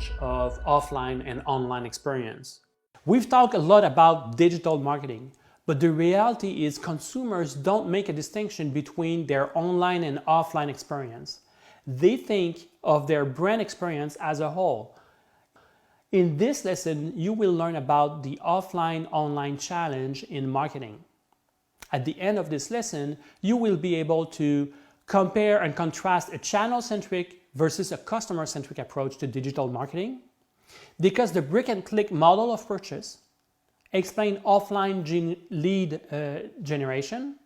challenge of offline and online experience. We've talked a lot about digital marketing, but the reality is consumers don't make a distinction between their online and offline experience. They think of their brand experience as a whole. In this lesson, you will learn about the offline-online challenge in marketing. At the end of this lesson, you will be able to compare and contrast a channel-centric versus a customer-centric approach to digital marketing, discuss the brick-and-click model of purchase, explain offline lead generation,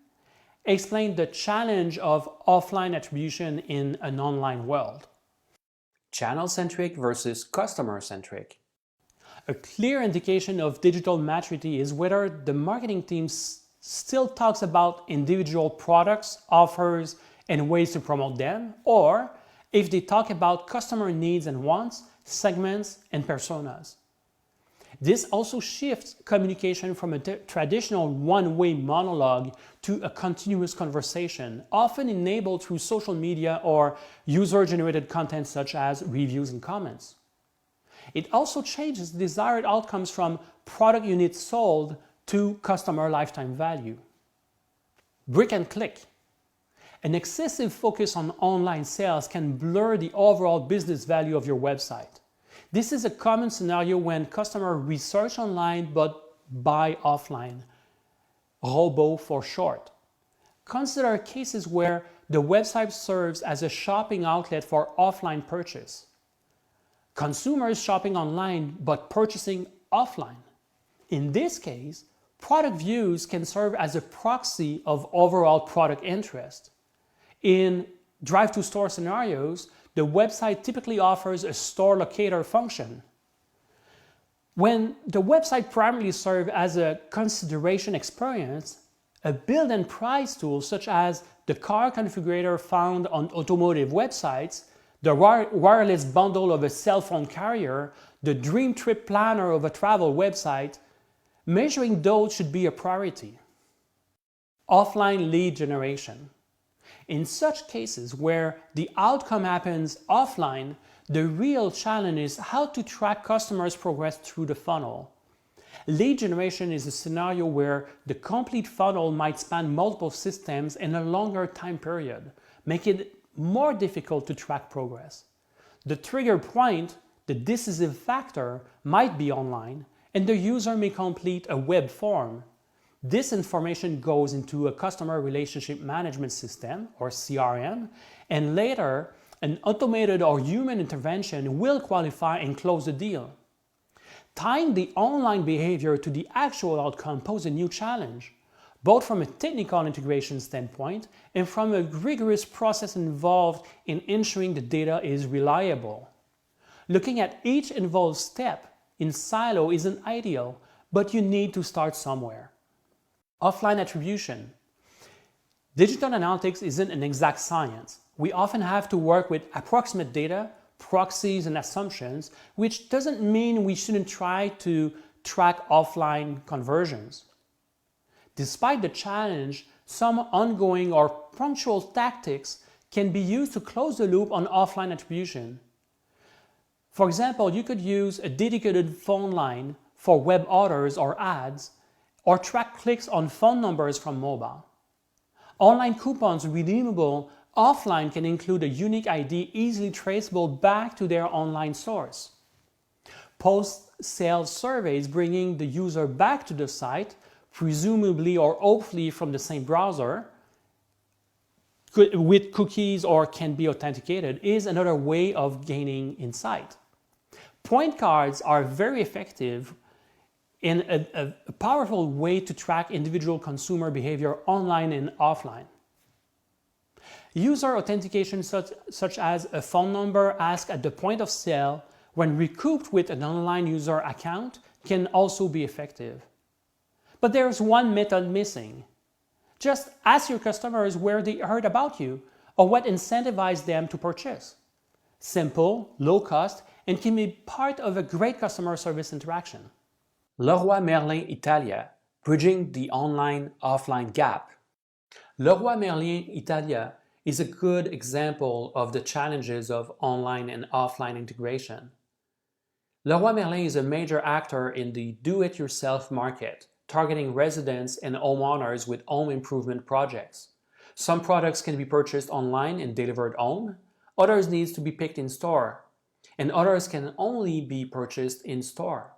explain the challenge of offline attribution in an online world. Channel-centric versus customer-centric. A clear indication of digital maturity is whether the marketing team still talks about individual products, offers, and ways to promote them, or if they talk about customer needs and wants, segments, and personas. This also shifts communication from a traditional one-way monologue to a continuous conversation, often enabled through social media or user-generated content such as reviews and comments. It also changes desired outcomes from product units sold to customer lifetime value. Brick and click. An excessive focus on online sales can blur the overall business value of your website. This is a common scenario when customers research online but buy offline, ROBO for short. Consider cases where the website serves as a shopping outlet for offline purchase. Consumers shopping online but purchasing offline. In this case, product views can serve as a proxy of overall product interest. In drive-to-store scenarios, the website typically offers a store locator function. When the website primarily serves as a consideration experience, a build and price tool such as the car configurator found on automotive websites, the wireless bundle of a cell phone carrier, the dream trip planner of a travel website, measuring those should be a priority. Offline lead generation. In such cases where the outcome happens offline, the real challenge is how to track customers' progress through the funnel. Lead generation is a scenario where the complete funnel might span multiple systems in a longer time period, making it more difficult to track progress. The trigger point, the decisive factor, might be online, and the user may complete a web form. This information goes into a customer relationship management system, or CRM, and later an automated or human intervention will qualify and close the deal. Tying the online behavior to the actual outcome poses a new challenge, both from a technical integration standpoint and from a rigorous process involved in ensuring the data is reliable. Looking at each involved step in silo isn't ideal, but you need to start somewhere. Offline attribution. Digital analytics isn't an exact science. We often have to work with approximate data, proxies, and assumptions, which doesn't mean we shouldn't try to track offline conversions. Despite the challenge, some ongoing or punctual tactics can be used to close the loop on offline attribution. For example, you could use a dedicated phone line for web orders or ads, or track clicks on phone numbers from mobile. Online coupons redeemable offline can include a unique ID easily traceable back to their online source. Post-sale surveys bringing the user back to the site, presumably or hopefully from the same browser, with cookies or can be authenticated, is another way of gaining insight. Point cards are very effective in a powerful way to track individual consumer behavior online and offline. User authentication such as a phone number asked at the point of sale when recouped with an online user account can also be effective. But there's one method missing. Just ask your customers where they heard about you or what incentivized them to purchase. Simple, low cost, and can be part of a great customer service interaction. Leroy Merlin Italia, bridging the online-offline gap. Leroy Merlin Italia is a good example of the challenges of online and offline integration. Leroy Merlin is a major actor in the do-it-yourself market, targeting residents and homeowners with home improvement projects. Some products can be purchased online and delivered home, others need to be picked in store, and others can only be purchased in store.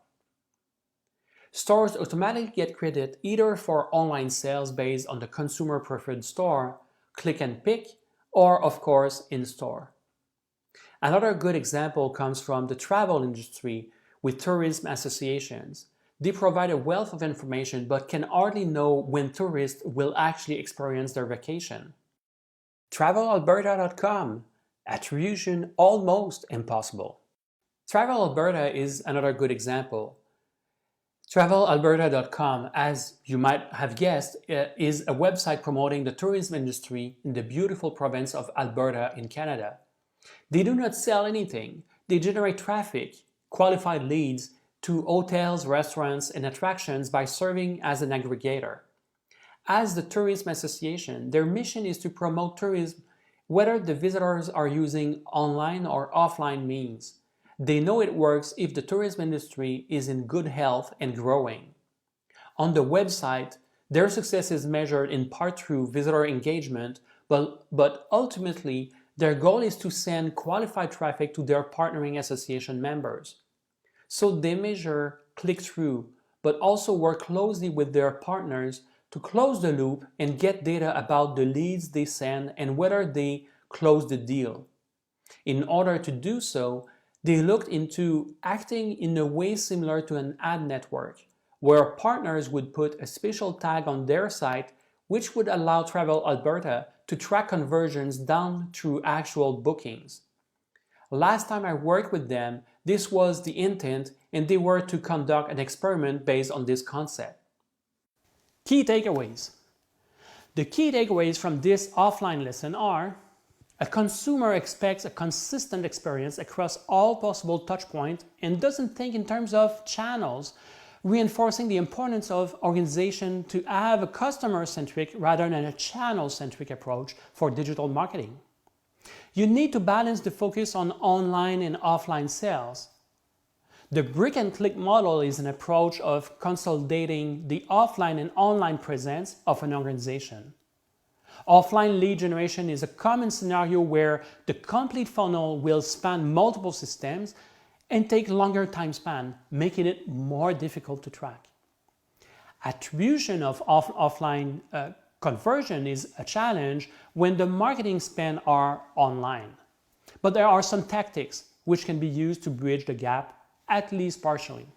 Stores automatically get credit either for online sales based on the consumer preferred store, click and pick, or of course in store. Another good example comes from the travel industry with tourism associations. They provide a wealth of information but can hardly know when tourists will actually experience their vacation. TravelAlberta.com, attribution almost impossible. Travel Alberta is another good example. TravelAlberta.com, as you might have guessed, is a website promoting the tourism industry in the beautiful province of Alberta in Canada. They do not sell anything. They generate traffic, qualified leads, to hotels, restaurants, and attractions by serving as an aggregator. As the Tourism Association, their mission is to promote tourism whether the visitors are using online or offline means. They know it works if the tourism industry is in good health and growing. On the website, their success is measured in part through visitor engagement, but ultimately, their goal is to send qualified traffic to their partnering association members. So they measure click-through, but also work closely with their partners to close the loop and get data about the leads they send and whether they close the deal. In order to do so, they looked into acting in a way similar to an ad network, where partners would put a special tag on their site which would allow Travel Alberta to track conversions down through actual bookings. Last time I worked with them, this was the intent and they were to conduct an experiment based on this concept. Key takeaways. The key takeaways from this offline lesson are: a consumer expects a consistent experience across all possible touchpoints and doesn't think in terms of channels, reinforcing the importance of organization to have a customer-centric rather than a channel-centric approach for digital marketing. You need to balance the focus on online and offline sales. The brick-and-click model is an approach of consolidating the offline and online presence of an organization. Offline lead generation is a common scenario where the complete funnel will span multiple systems and take longer time span, making it more difficult to track. Attribution of offline conversion is a challenge when the marketing spend are online. But there are some tactics which can be used to bridge the gap, at least partially.